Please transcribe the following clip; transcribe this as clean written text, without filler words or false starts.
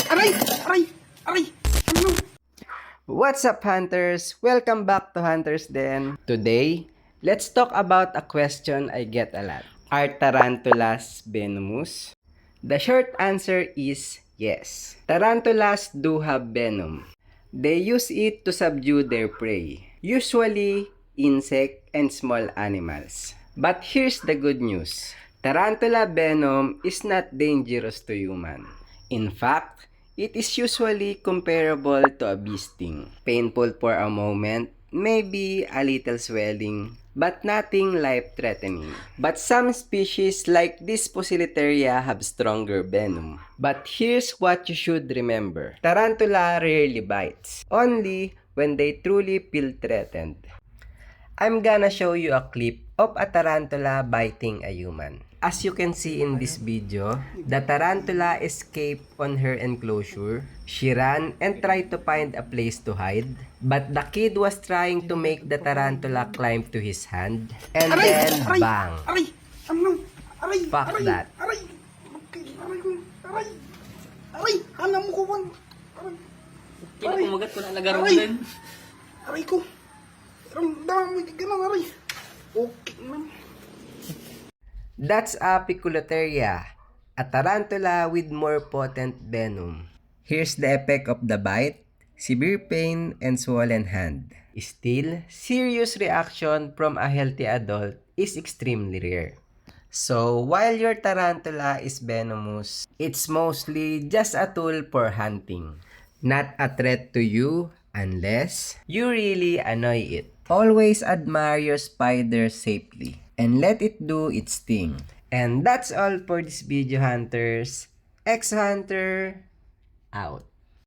Aray! Aray! Aray! Ano? What's up, hunters? Welcome back to Hunters Den. Today, let's talk about a question I get a lot. Are tarantulas venomous? The short answer is yes. Tarantulas do have venom. They use it to subdue their prey, usually insect and small animals. But here's the good news. Tarantula venom is not dangerous to human. In fact, it is usually comparable to a bee sting. Painful for a moment, maybe a little swelling, but nothing life-threatening. But some species like this Poecilotheria have stronger venom. But here's what you should remember. Tarantula rarely bites, only when they truly feel threatened. I'm gonna show you a clip of a tarantula biting a human. As you can see in this video, the tarantula escaped on her enclosure. She ran and tried to find a place to hide. But the kid was trying to make the tarantula climb to his hand. And then, bang! Aray! Ano? Aray! Fuck aray, that. Aray! Okay, aray ko. Aray! Aray! Hanam mo ko, Juan. Aray! Kaya kumagat ko na lagaro Aray! din. Aray ko. Ramdaman mo, di ka lang, aray. Okay, man. That's a Poecilotheria, a tarantula with more potent venom. Here's the effect of the bite: severe pain and swollen hand. Still, serious reaction from a healthy adult is extremely rare. So, while your tarantula is venomous, it's mostly just a tool for hunting, not a threat to you unless you really annoy it. Always admire your spider safely and let it do its thing. And that's all for this video, hunters. X Hunter out.